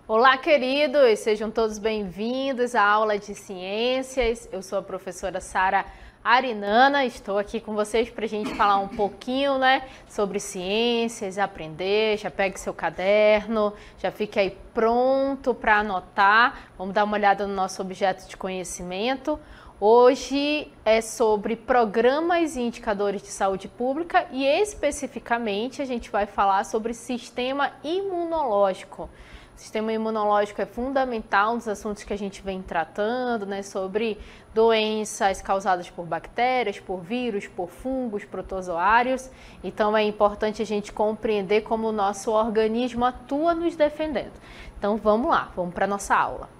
Olá, queridos! Sejam todos bem-vindos à aula de ciências. Eu sou a professora Sara Arinana, estou aqui com vocês para a gente falar um pouquinho, sobre ciências, aprender. Já pegue seu caderno, já fique aí pronto para anotar. Vamos dar uma olhada no nosso objeto de conhecimento. Hoje é sobre programas e indicadores de saúde pública e especificamente a gente vai falar sobre sistema imunológico. O sistema imunológico é fundamental nos assuntos que a gente vem tratando, sobre doenças causadas por bactérias, por vírus, por fungos, protozoários. Então é importante a gente compreender como o nosso organismo atua nos defendendo. Então vamos lá, vamos para a nossa aula.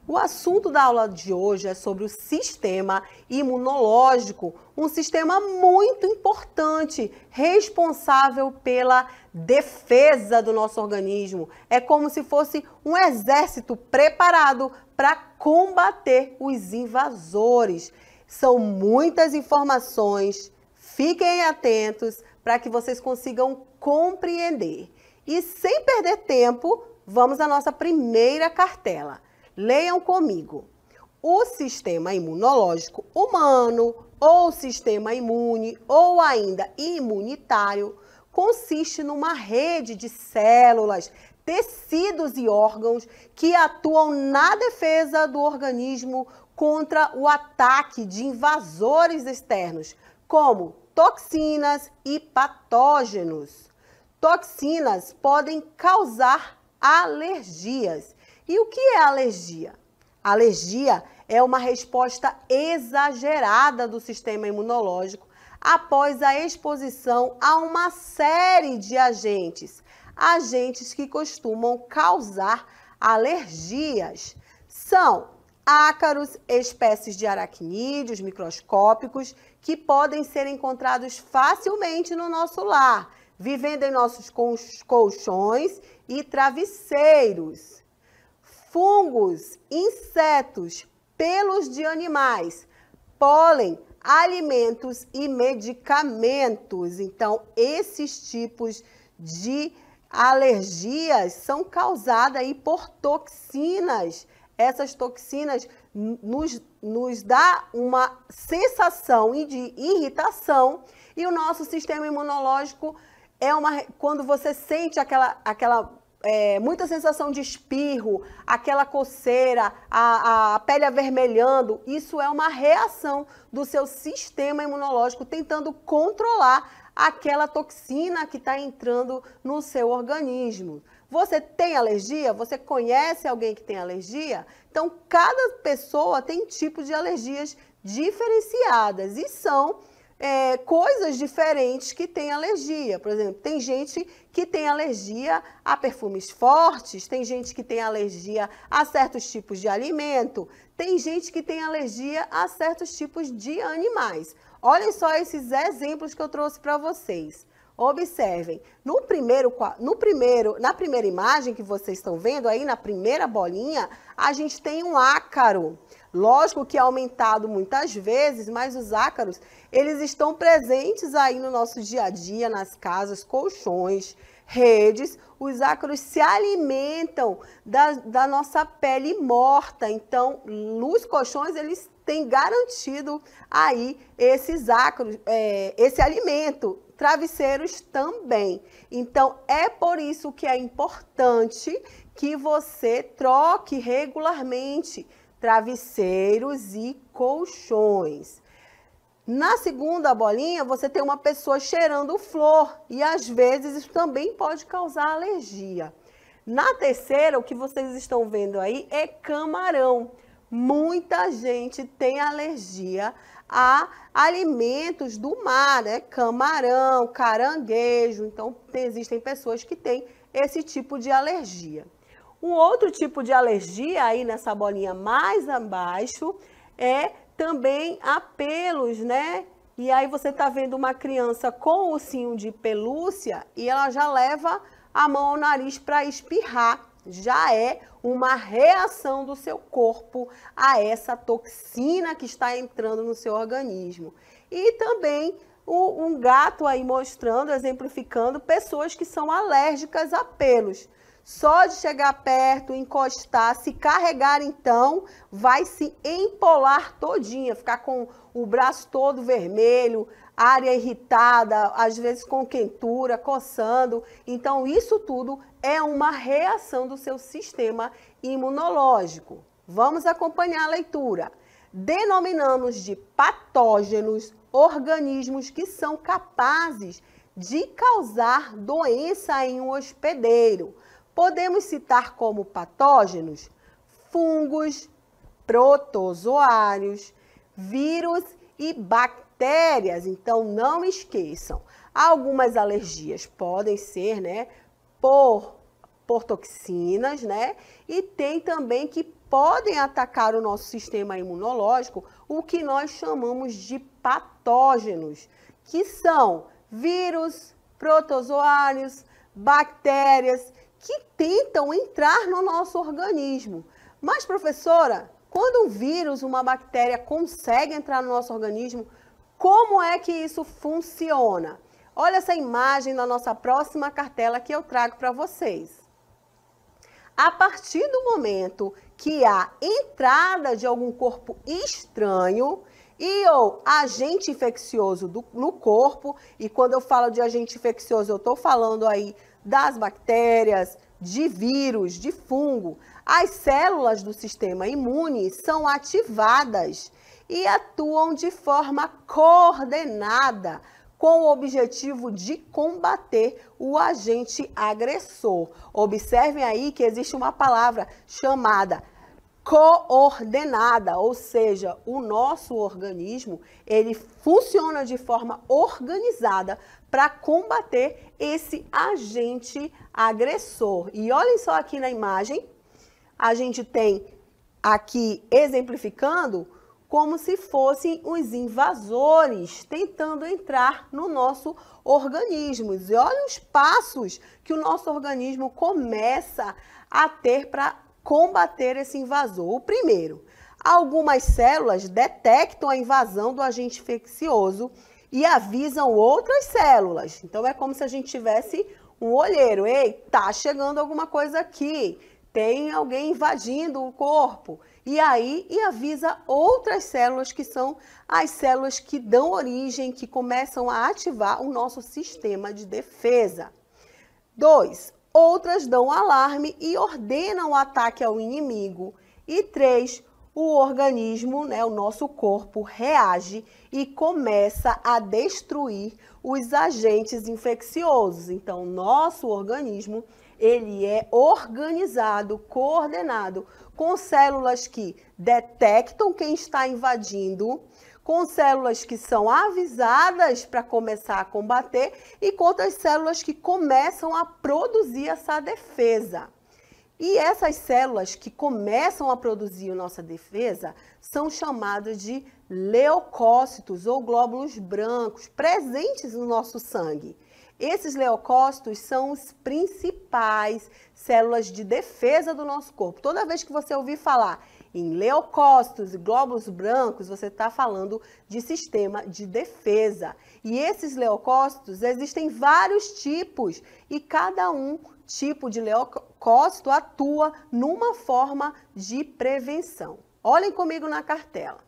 O assunto da aula de hoje é sobre o sistema imunológico, um sistema muito importante, responsável pela defesa do nosso organismo. É como se fosse um exército preparado para combater os invasores. São muitas informações, fiquem atentos para que vocês consigam compreender. E sem perder tempo, vamos à nossa primeira cartela. Leiam comigo. O sistema imunológico humano, ou sistema imune, ou ainda imunitário, consiste numa rede de células, tecidos e órgãos que atuam na defesa do organismo contra o ataque de invasores externos, como toxinas e patógenos. Toxinas podem causar alergias. E o que é alergia? Alergia é uma resposta exagerada do sistema imunológico após a exposição a uma série de agentes que costumam causar alergias. São ácaros, espécies de aracnídeos microscópicos que podem ser encontrados facilmente no nosso lar, vivendo em nossos colchões e travesseiros. Fungos, insetos, pelos de animais, pólen, alimentos e medicamentos. Então, esses tipos de alergias são causadas aí por toxinas. Essas toxinas nos dá uma sensação de irritação e o nosso sistema imunológico quando você sente muita sensação de espirro, aquela coceira, a pele avermelhando, isso é uma reação do seu sistema imunológico tentando controlar aquela toxina que está entrando no seu organismo. Você tem alergia? Você conhece alguém que tem alergia? Então, cada pessoa tem tipos de alergias diferenciadas e são coisas diferentes que têm alergia. Por exemplo, tem gente que tem alergia a perfumes fortes, tem gente que tem alergia a certos tipos de alimento, tem gente que tem alergia a certos tipos de animais. Olhem só esses exemplos que eu trouxe para vocês. Observem, na primeira imagem que vocês estão vendo aí, na primeira bolinha, a gente tem um ácaro. Lógico que é aumentado muitas vezes, mas os ácaros, eles estão presentes aí no nosso dia a dia, nas casas, colchões, redes. Os ácaros se alimentam da nossa pele morta. Então, nos colchões, eles têm garantido aí esses ácaros, esse alimento. Travesseiros também. Então, é por isso que é importante que você troque regularmente travesseiros e colchões. Na segunda bolinha, você tem uma pessoa cheirando flor e às vezes isso também pode causar alergia. Na terceira, o que vocês estão vendo aí é camarão. Muita gente tem alergia a alimentos do mar, né? Camarão, caranguejo. Então, existem pessoas que têm esse tipo de alergia. Um outro tipo de alergia, aí nessa bolinha mais abaixo, é também a pelos, né? E aí você está vendo uma criança com ursinho de pelúcia e ela já leva a mão ao nariz para espirrar. Já é uma reação do seu corpo a essa toxina que está entrando no seu organismo. E também um gato aí mostrando, exemplificando, pessoas que são alérgicas a pelos. Só de chegar perto, encostar, se carregar então, vai se empolar todinha, ficar com o braço todo vermelho, área irritada, às vezes com quentura, coçando. Então isso tudo é uma reação do seu sistema imunológico. Vamos acompanhar a leitura. Denominamos de patógenos organismos que são capazes de causar doença em um hospedeiro. Podemos citar como patógenos fungos, protozoários, vírus e bactérias. Então, não esqueçam, algumas alergias podem ser, né, por toxinas, né, e tem também que podem atacar o nosso sistema imunológico, o que nós chamamos de patógenos, que são vírus, protozoários, bactérias, que tentam entrar no nosso organismo. Mas, professora, quando um vírus, uma bactéria consegue entrar no nosso organismo, como é que isso funciona? Olha essa imagem na nossa próxima cartela que eu trago para vocês. A partir do momento que há entrada de algum corpo estranho e ou agente infeccioso no corpo, e quando eu falo de agente infeccioso, eu estou falando aí das bactérias, de vírus, de fungo, as células do sistema imune são ativadas e atuam de forma coordenada com o objetivo de combater o agente agressor. Observem aí que existe uma palavra chamada coordenada, ou seja, o nosso organismo, ele funciona de forma organizada para combater esse agente agressor. E olhem só aqui na imagem, a gente tem aqui exemplificando como se fossem os invasores tentando entrar no nosso organismo. E olha os passos que o nosso organismo começa a ter para combater esse invasor. O primeiro, algumas células detectam a invasão do agente infeccioso e avisam outras células. Então é como se a gente tivesse um olheiro. Ei, tá chegando alguma coisa aqui. Tem alguém invadindo o corpo. E aí, avisa outras células que são as células que dão origem, que começam a ativar o nosso sistema de defesa. 2. Outras dão alarme e ordenam o ataque ao inimigo. E 3. O organismo, né, o nosso corpo, reage e começa a destruir os agentes infecciosos. Então, nosso organismo, ele é organizado, coordenado, com células que detectam quem está invadindo, com células que são avisadas para começar a combater e com outras células que começam a produzir essa defesa. E essas células que começam a produzir a nossa defesa são chamadas de leucócitos ou glóbulos brancos presentes no nosso sangue. Esses leucócitos são os principais células de defesa do nosso corpo. Toda vez que você ouvir falar em leucócitos e glóbulos brancos, você está falando de sistema de defesa. E esses leucócitos existem vários tipos e cada um tipo de leucócito atua numa forma de prevenção. Olhem comigo na cartela.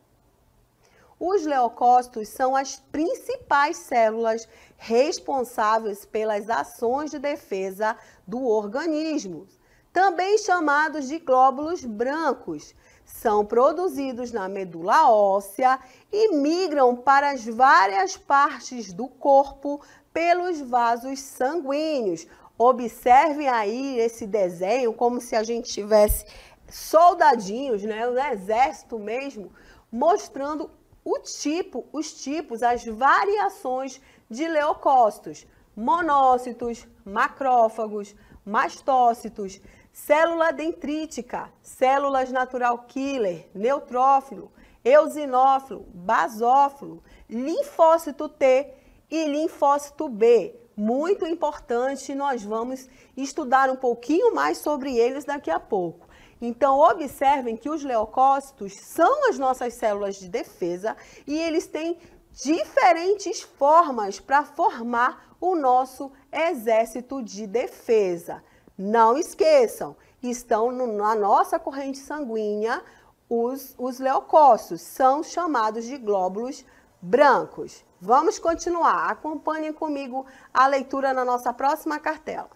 Os leucócitos são as principais células responsáveis pelas ações de defesa do organismo, também chamados de glóbulos brancos. São produzidos na medula óssea e migram para as várias partes do corpo pelos vasos sanguíneos. Observem aí esse desenho como se a gente tivesse soldadinhos, né, no exército mesmo, mostrando os tipos, as variações de leucócitos, monócitos, macrófagos, mastócitos, célula dendrítica, células natural killer, neutrófilo, eosinófilo, basófilo, linfócito T e linfócito B. Muito importante, nós vamos estudar um pouquinho mais sobre eles daqui a pouco. Então, observem que os leucócitos são as nossas células de defesa e eles têm diferentes formas para formar o nosso exército de defesa. Não esqueçam, estão na nossa corrente sanguínea, os leucócitos são chamados de glóbulos brancos. Vamos continuar, acompanhem comigo a leitura na nossa próxima cartela.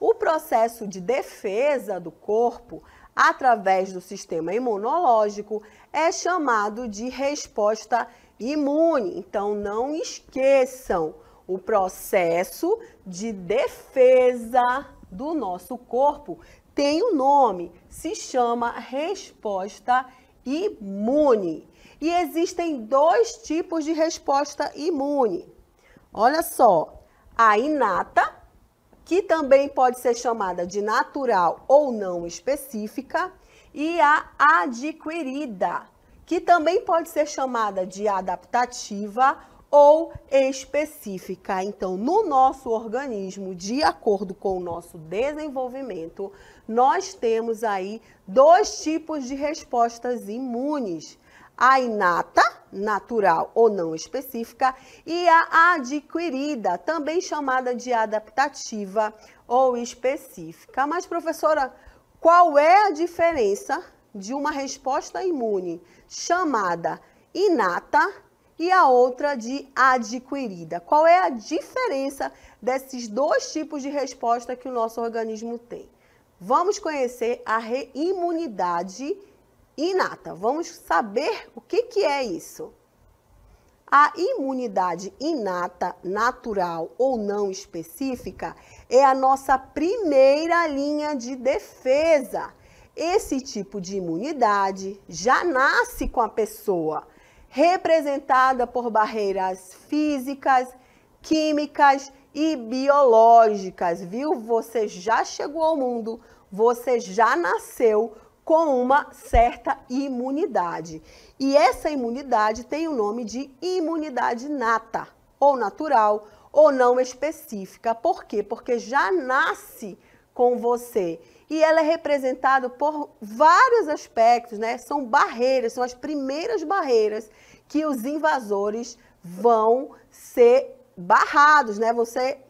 O processo de defesa do corpo, através do sistema imunológico, é chamado de resposta imune. Então, não esqueçam, o processo de defesa do nosso corpo tem um nome, se chama resposta imune. E existem dois tipos de resposta imune. Olha só, a inata, que também pode ser chamada de natural ou não específica, e a adquirida, que também pode ser chamada de adaptativa ou específica. Então, no nosso organismo, de acordo com o nosso desenvolvimento, nós temos aí dois tipos de respostas imunes. A inata, natural ou não específica, e a adquirida, também chamada de adaptativa ou específica. Mas, professora, qual é a diferença de uma resposta imune chamada inata e a outra de adquirida? Qual é a diferença desses dois tipos de resposta que o nosso organismo tem? Vamos conhecer a imunidade inata. Vamos saber o que é isso. A imunidade inata, natural ou não específica, é a nossa primeira linha de defesa. Esse tipo de imunidade já nasce com a pessoa, representada por barreiras físicas, químicas e biológicas, viu? Você já chegou ao mundo, você já nasceu com uma certa imunidade. E essa imunidade tem o nome de imunidade inata, ou natural, ou não específica. Por quê? Porque já nasce com você. E ela é representada por vários aspectos, né? São barreiras, são as primeiras barreiras que os invasores vão ser barrados, né? Vão ser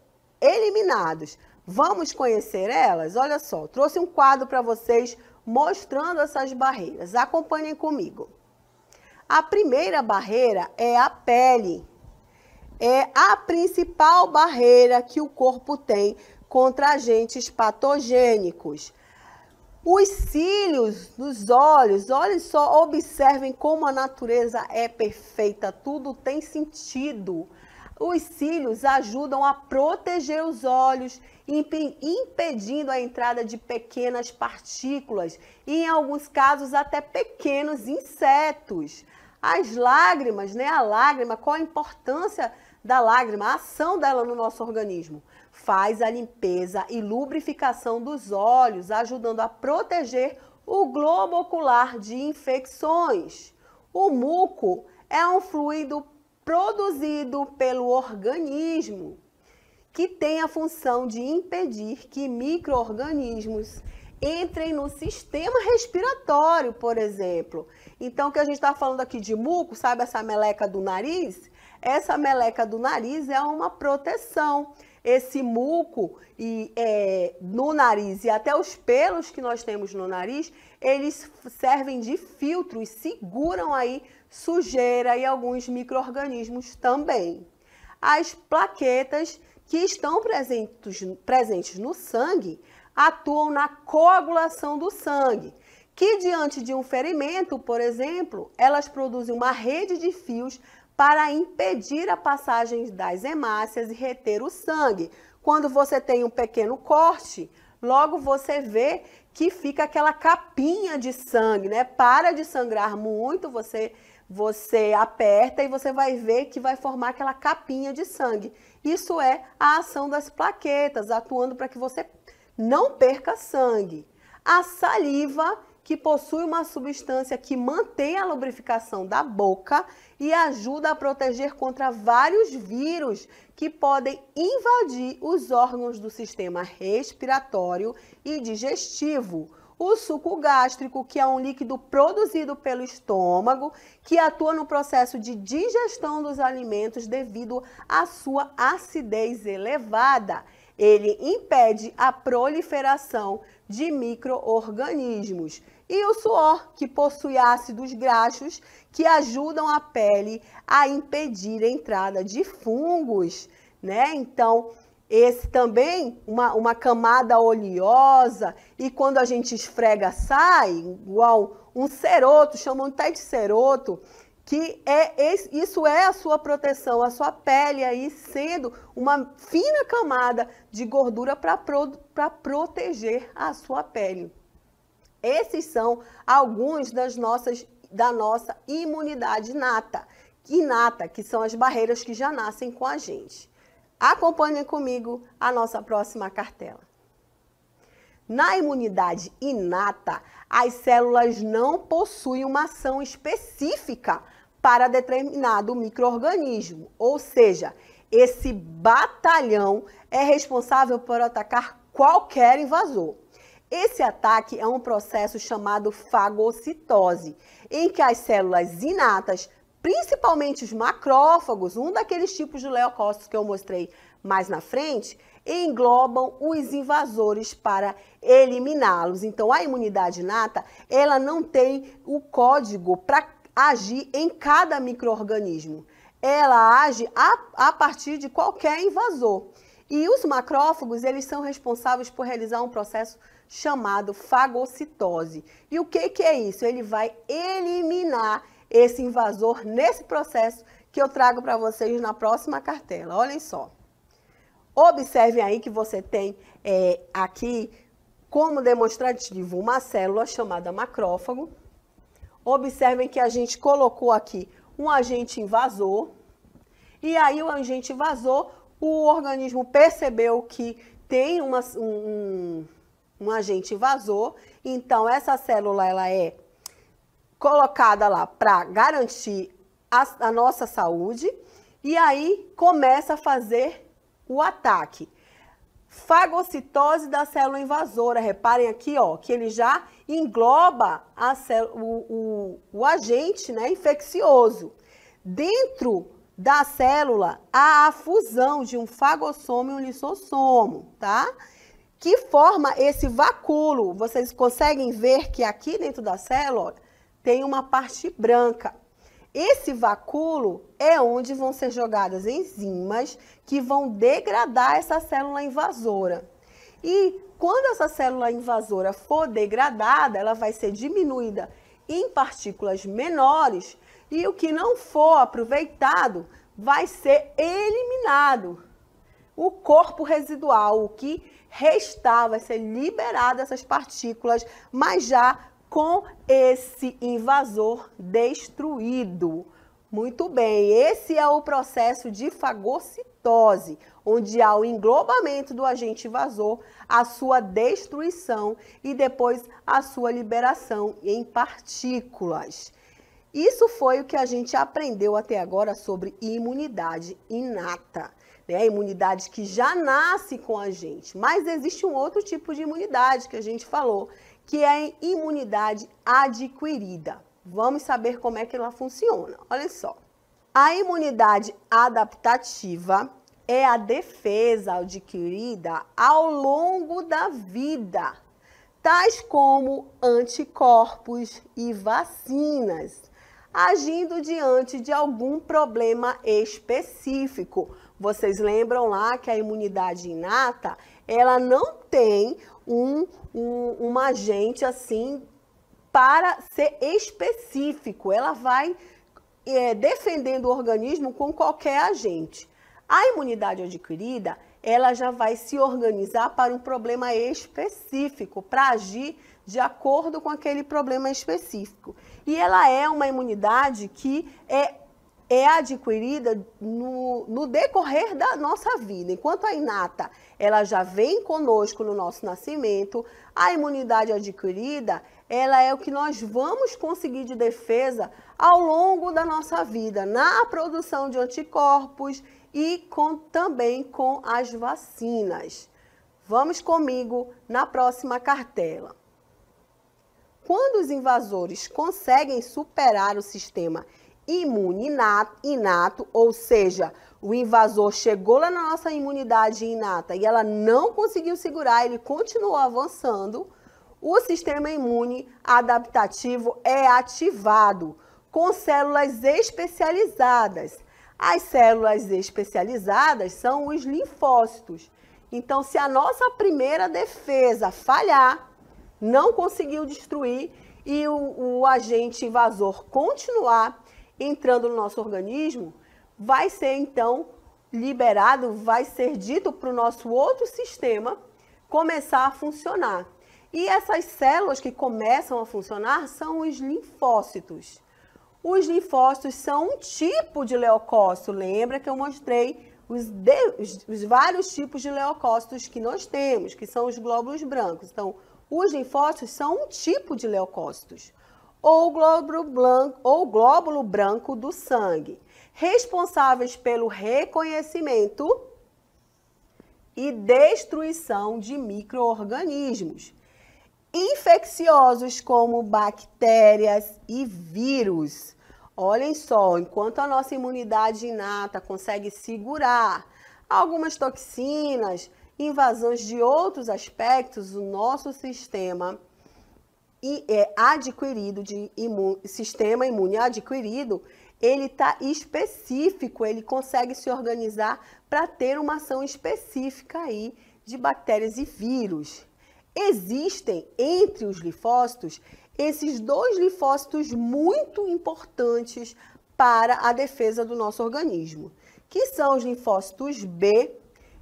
eliminados. Vamos conhecer elas? Olha só, trouxe um quadro para vocês mostrando essas barreiras. Acompanhem comigo. A primeira barreira é a pele. É a principal barreira que o corpo tem contra agentes patogênicos. Os cílios dos olhos, olhem só, observem como a natureza é perfeita, tudo tem sentido. Os cílios ajudam a proteger os olhos, impedindo a entrada de pequenas partículas e, em alguns casos, até pequenos insetos. As lágrimas, né? A lágrima, qual a importância da lágrima? A ação dela no nosso organismo. Faz a limpeza e lubrificação dos olhos, ajudando a proteger o globo ocular de infecções. O muco é um fluido produzido pelo organismo, que tem a função de impedir que micro-organismos entrem no sistema respiratório, por exemplo. Então, o que a gente está falando aqui de muco, sabe essa meleca do nariz? Essa meleca do nariz é uma proteção. Esse muco no nariz e até os pelos que nós temos no nariz, eles servem de filtro e seguram aí sujeira e alguns micro-organismos também. As plaquetas que estão presentes no sangue atuam na coagulação do sangue, que diante de um ferimento, por exemplo, elas produzem uma rede de fios para impedir a passagem das hemácias e reter o sangue. Quando você tem um pequeno corte, logo você vê que fica aquela capinha de sangue, né? Para de sangrar muito, você você aperta e você vai ver que vai formar aquela capinha de sangue. Isso é a ação das plaquetas, atuando para que você não perca sangue. A saliva, que possui uma substância que mantém a lubrificação da boca e ajuda a proteger contra vários vírus que podem invadir os órgãos do sistema respiratório e digestivo. O suco gástrico, que é um líquido produzido pelo estômago, que atua no processo de digestão dos alimentos devido à sua acidez elevada. Ele impede a proliferação de micro-organismos. E o suor, que possui ácidos graxos que ajudam a pele a impedir a entrada de fungos, né? Então, esse também, uma camada oleosa, e quando a gente esfrega sai, igual um ceroto, chamam até de ceroto, que isso é a sua proteção, a sua pele aí sendo uma fina camada de gordura para proteger a sua pele. Esses são alguns da nossa imunidade inata, que são as barreiras que já nascem com a gente. Acompanhem comigo a nossa próxima cartela. Na imunidade inata, as células não possuem uma ação específica para determinado micro-organismo, ou seja, esse batalhão é responsável por atacar qualquer invasor. Esse ataque é um processo chamado fagocitose, em que as células inatas, principalmente os macrófagos, um daqueles tipos de leucócitos que eu mostrei mais na frente, englobam os invasores para eliminá-los. Então, a imunidade inata, ela não tem o código para agir em cada micro-organismo. Ela age a partir de qualquer invasor. E os macrófagos, eles são responsáveis por realizar um processo chamado fagocitose. E o que é isso? Ele vai eliminar esse invasor nesse processo que eu trago para vocês na próxima cartela. Olhem só. Observem aí que você tem aqui como demonstrativo uma célula chamada macrófago. Observem que a gente colocou aqui um agente invasor. E aí o agente invasor, o organismo percebeu que tem um agente invasor. Então essa célula ela é colocada lá para garantir a nossa saúde. E aí começa a fazer o ataque. Fagocitose da célula invasora. Reparem aqui, ó, que ele já engloba o agente, né, infeccioso. Dentro da célula há a fusão de um fagossomo e um lisossomo, tá? Que forma esse vacúolo. Vocês conseguem ver que aqui dentro da célula tem uma parte branca. Esse vacúolo é onde vão ser jogadas enzimas que vão degradar essa célula invasora. E quando essa célula invasora for degradada, ela vai ser diminuída em partículas menores e o que não for aproveitado vai ser eliminado. O corpo residual, o que restar, vai ser liberado essas partículas, mas já com esse invasor destruído. Muito bem, esse é o processo de fagocitose, onde há o englobamento do agente invasor, a sua destruição e depois a sua liberação em partículas. Isso foi o que a gente aprendeu até agora sobre imunidade inata, né? A imunidade que já nasce com a gente, mas existe um outro tipo de imunidade que a gente falou, que é a imunidade adquirida. Vamos saber como é que ela funciona. Olha só. A imunidade adaptativa é a defesa adquirida ao longo da vida, tais como anticorpos e vacinas, agindo diante de algum problema específico. Vocês lembram lá que a imunidade inata, ela não tem um agente assim para ser específico. Ela vai defendendo o organismo com qualquer agente. A imunidade adquirida, ela já vai se organizar para um problema específico, para agir de acordo com aquele problema específico. E ela é uma imunidade que é adquirida no decorrer da nossa vida. Enquanto a inata, ela já vem conosco no nosso nascimento, a imunidade adquirida, ela é o que nós vamos conseguir de defesa ao longo da nossa vida, na produção de anticorpos e também com as vacinas. Vamos comigo na próxima cartela. Quando os invasores conseguem superar o sistema imune inato, ou seja, o invasor chegou lá na nossa imunidade inata e ela não conseguiu segurar, ele continuou avançando, o sistema imune adaptativo é ativado com células especializadas. As células especializadas são os linfócitos. Então, se a nossa primeira defesa falhar, não conseguiu destruir e o agente invasor continuar entrando no nosso organismo, vai ser então liberado, vai ser dito para o nosso outro sistema começar a funcionar. E essas células que começam a funcionar são os linfócitos. Os linfócitos são um tipo de leucócito. Lembra que eu mostrei os vários tipos de leucócitos que nós temos, que são os glóbulos brancos. Então, os linfócitos são um tipo de leucócitos, ou glóbulo branco do sangue, responsáveis pelo reconhecimento e destruição de micro-organismos infecciosos como bactérias e vírus. Olhem só, enquanto a nossa imunidade inata consegue segurar algumas toxinas, invasões de outros aspectos, o nosso sistema adquirido, sistema imune adquirido, ele está específico, ele consegue se organizar para ter uma ação específica aí de bactérias e vírus. Existem entre os linfócitos esses dois linfócitos muito importantes para a defesa do nosso organismo, que são os linfócitos B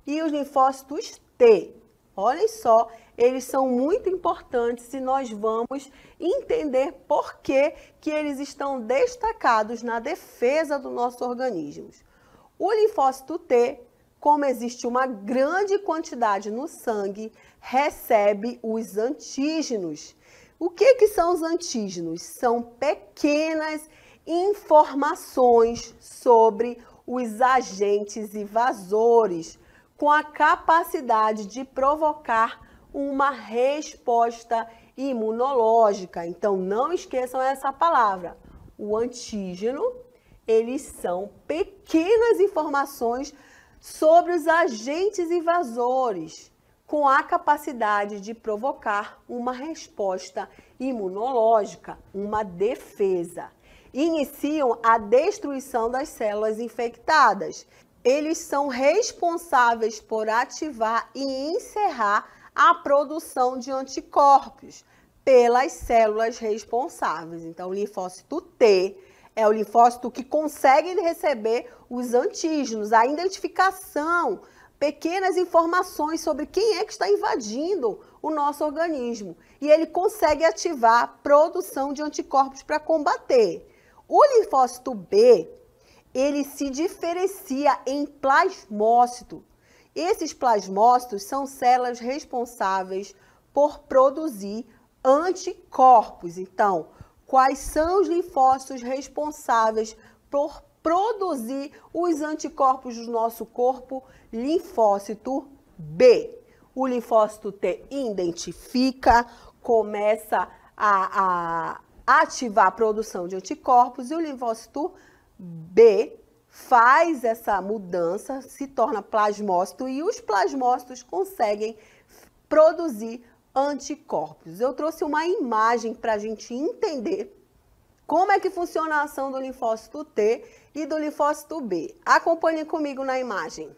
e os linfócitos T. Olhem só, eles são muito importantes e nós vamos entender por que eles estão destacados na defesa do nosso organismo. O linfócito T, como existe uma grande quantidade no sangue, recebe os antígenos. O que são os antígenos? São pequenas informações sobre os agentes invasores, com a capacidade de provocar uma resposta imunológica. Então, não esqueçam essa palavra. O antígeno, eles são pequenas informações sobre os agentes invasores, com a capacidade de provocar uma resposta imunológica, uma defesa. Iniciam a destruição das células infectadas. Eles são responsáveis por ativar e encerrar a produção de anticorpos pelas células responsáveis. Então, o linfócito T é o linfócito que consegue receber os antígenos, a identificação, pequenas informações sobre quem é que está invadindo o nosso organismo. E ele consegue ativar a produção de anticorpos para combater. O linfócito B, ele se diferencia em plasmócito. Esses plasmócitos são células responsáveis por produzir anticorpos. Então, quais são os linfócitos responsáveis por produzir os anticorpos do nosso corpo? Linfócito B. O linfócito T identifica, começa a ativar a produção de anticorpos, e o linfócito B faz essa mudança, se torna plasmócito, e os plasmócitos conseguem produzir anticorpos. Eu trouxe uma imagem para a gente entender como é que funciona a ação do linfócito T e do linfócito B. Acompanhe comigo na imagem.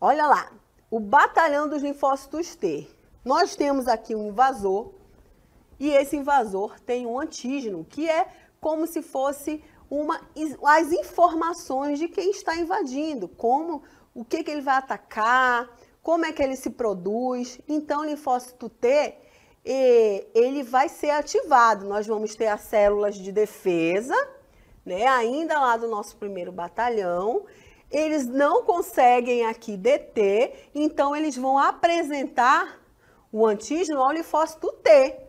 Olha lá, o batalhão dos linfócitos T. Nós temos aqui um invasor, e esse invasor tem um antígeno, que é como se fosse as informações de quem está invadindo, o que ele vai atacar, como é que ele se produz. Então, o linfócito T, ele vai ser ativado. Nós vamos ter as células de defesa, né, ainda lá do nosso primeiro batalhão. Eles não conseguem aqui deter, então eles vão apresentar o antígeno ao linfócito T.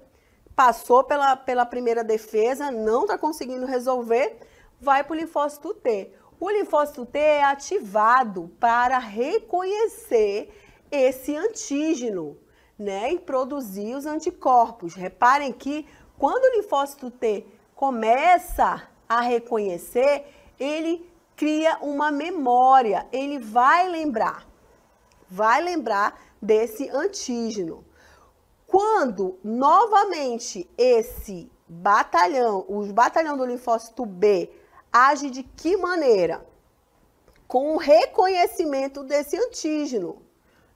Passou pela primeira defesa, não está conseguindo resolver, vai para o linfócito T. O linfócito T é ativado para reconhecer esse antígeno, né, e produzir os anticorpos. Reparem que quando o linfócito T começa a reconhecer, ele cria uma memória, ele vai lembrar desse antígeno. Quando novamente esse batalhão, os batalhão do linfócito B, age de que maneira? Com o reconhecimento desse antígeno.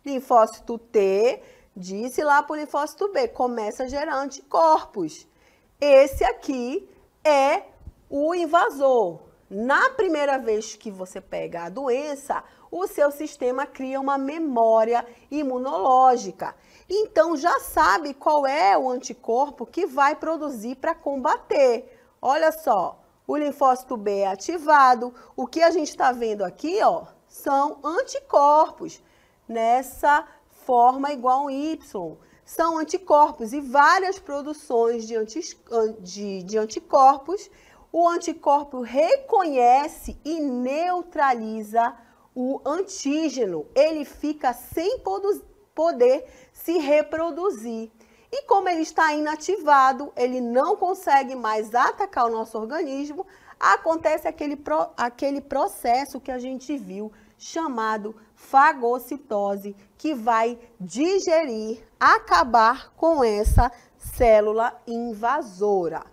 Linfócito T disse lá para o linfócito B, começa a gerar anticorpos. Esse aqui é o invasor. Na primeira vez que você pega a doença, o seu sistema cria uma memória imunológica. Então, já sabe qual é o anticorpo que vai produzir para combater. Olha só, o linfócito B é ativado. O que a gente está vendo aqui, ó, são anticorpos. Nessa forma igual a Y. São anticorpos e várias produções de anticorpos. O anticorpo reconhece e neutraliza o antígeno. Ele fica sem poder se reproduzir. E como ele está inativado, ele não consegue mais atacar o nosso organismo, acontece aquele processo que a gente viu, chamado fagocitose, que vai digerir, acabar com essa célula invasora.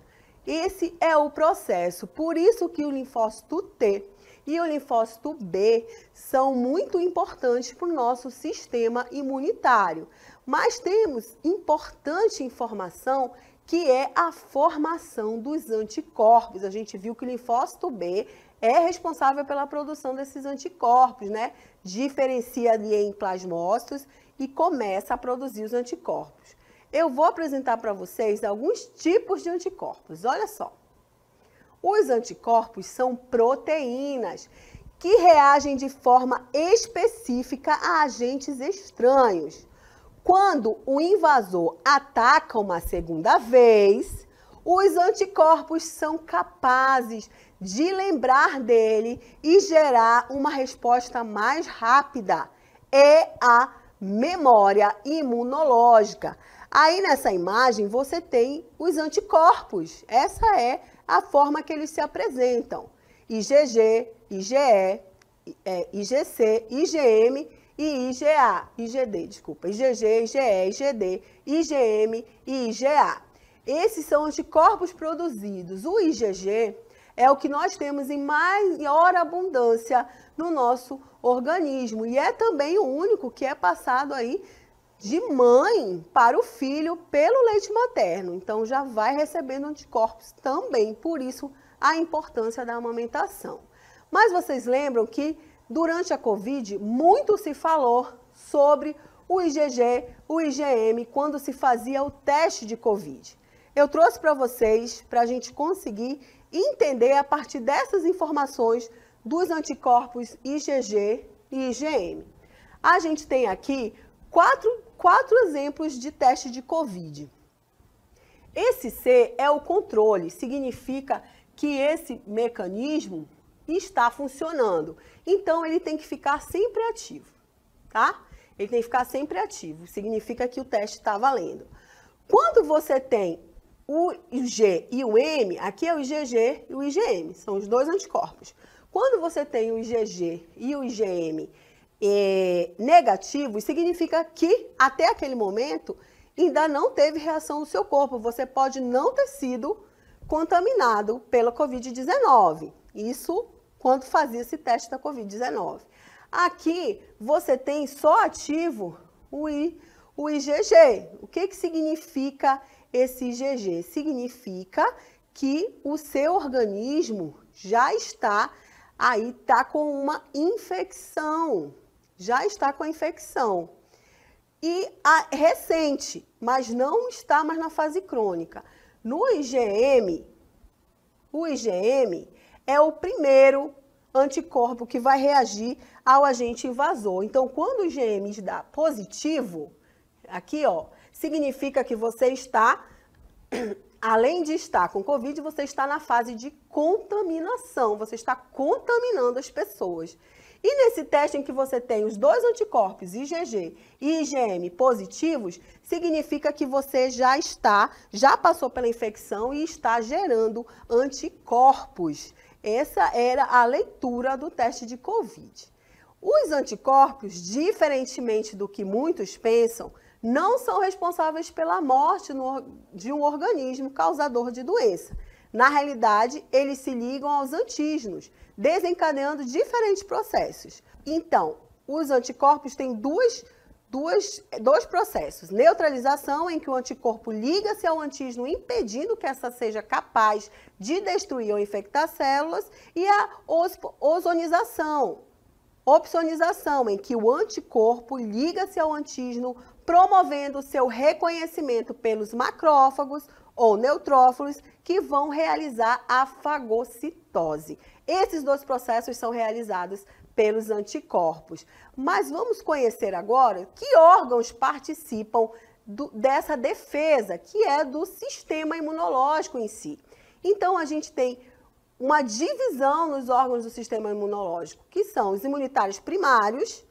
Esse é o processo, por isso que o linfócito T e o linfócito B são muito importantes para o nosso sistema imunitário. Mas temos importante informação que é a formação dos anticorpos. A gente viu que o linfócito B é responsável pela produção desses anticorpos, né? Diferencia ali em plasmócitos e começa a produzir os anticorpos. Eu vou apresentar para vocês alguns tipos de anticorpos. Olha só. Os anticorpos são proteínas que reagem de forma específica a agentes estranhos. Quando o invasor ataca uma segunda vez, os anticorpos são capazes de lembrar dele e gerar uma resposta mais rápida. É a memória imunológica. Aí nessa imagem você tem os anticorpos. Essa é a forma que eles se apresentam. IgG, IgE, IgC, IgM e IgA. IgG, IgE, IgD, IgM e IgA. Esses são anticorpos produzidos. O IgG é o que nós temos em maior abundância no nosso organismo e é também o único que é passado aí de mãe para o filho pelo leite materno. Então, já vai recebendo anticorpos também, por isso a importância da amamentação. Mas vocês lembram que durante a Covid, muito se falou sobre o IgG, o IgM, quando se fazia o teste de Covid. Eu trouxe para vocês, para a gente conseguir entender a partir dessas informações dos anticorpos IgG e IgM. A gente tem aqui quatro exemplos de teste de Covid. Esse C é o controle, significa que esse mecanismo está funcionando. Então, ele tem que ficar sempre ativo, tá? Ele tem que ficar sempre ativo, significa que o teste está valendo. Quando você tem o G e o M, aqui é o IgG e o IgM, são os dois anticorpos. Quando você tem o IgG e o IgM negativos, significa que até aquele momento ainda não teve reação no seu corpo. Você pode não ter sido contaminado pela Covid-19. Isso quando fazia esse teste da Covid-19. Aqui você tem só ativo o IgG. O que significa esse IgG? Significa que o seu organismo já está aí, está com uma infecção. Já está com a infecção. e recente, mas não está mais na fase crônica. No IgM, o IgM é o primeiro anticorpo que vai reagir ao agente invasor. Então, quando o IgM dá positivo, aqui, ó, significa que você está, além de estar com Covid, você está na fase de contaminação, você está contaminando as pessoas. E nesse teste em que você tem os dois anticorpos, IgG e IgM positivos, significa que você já passou pela infecção e está gerando anticorpos. Essa era a leitura do teste de Covid. Os anticorpos, diferentemente do que muitos pensam, não são responsáveis pela morte de um organismo causador de doença. Na realidade, eles se ligam aos antígenos, desencadeando diferentes processos. Então, os anticorpos têm dois processos. Neutralização, em que o anticorpo liga-se ao antígeno, impedindo que essa seja capaz de destruir ou infectar células, e a ozonização, opsonização, em que o anticorpo liga-se ao antígeno, promovendo seu reconhecimento pelos macrófagos ou neutrófilos, que vão realizar a fagocitose. Esses dois processos são realizados pelos anticorpos. Mas vamos conhecer agora que órgãos participam dessa defesa, que é do sistema imunológico em si. Então, a gente tem uma divisão nos órgãos do sistema imunológico, que são os imunitários primários,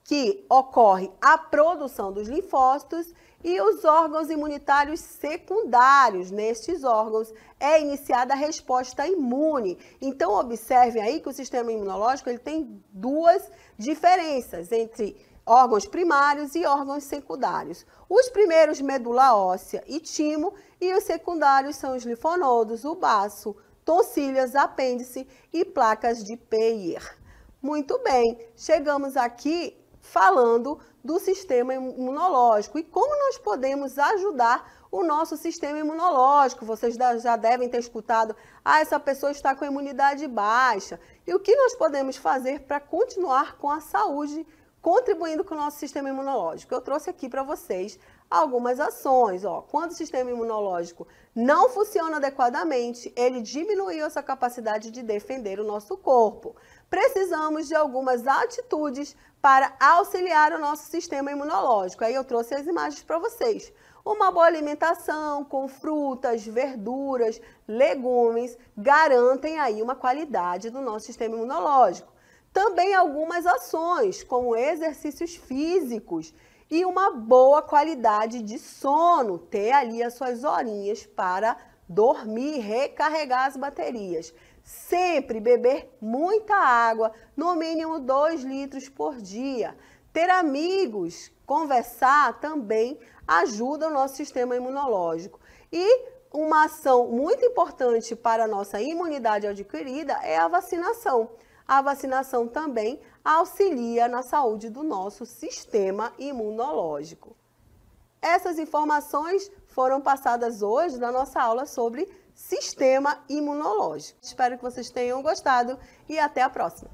que ocorre a produção dos linfócitos, e os órgãos imunitários secundários. Nestes órgãos é iniciada a resposta imune. Então, observem aí que o sistema imunológico ele tem duas diferenças entre órgãos primários e órgãos secundários. Os primeiros, medula óssea e timo, e os secundários são os linfonodos, o baço, tonsilhas, apêndice e placas de Peyer. Muito bem, chegamos aqui falando do sistema imunológico e como nós podemos ajudar o nosso sistema imunológico. Vocês já devem ter escutado, essa pessoa está com a imunidade baixa. E o que nós podemos fazer para continuar com a saúde, contribuindo com o nosso sistema imunológico? Eu trouxe aqui para vocês algumas ações. Quando o sistema imunológico não funciona adequadamente, ele diminuiu essa capacidade de defender o nosso corpo. Precisamos de algumas atitudes para auxiliar o nosso sistema imunológico. Aí eu trouxe as imagens para vocês. Uma boa alimentação com frutas, verduras, legumes, garantem aí uma qualidade do nosso sistema imunológico. Também algumas ações, como exercícios físicos e uma boa qualidade de sono, ter ali as suas horinhas para dormir, recarregar as baterias. Sempre beber muita água, no mínimo 2 litros por dia. Ter amigos, conversar também ajuda o nosso sistema imunológico. E uma ação muito importante para a nossa imunidade adquirida é a vacinação. A vacinação também auxilia na saúde do nosso sistema imunológico. Essas informações foram passadas hoje na nossa aula sobre sistema imunológico. Espero que vocês tenham gostado e até a próxima.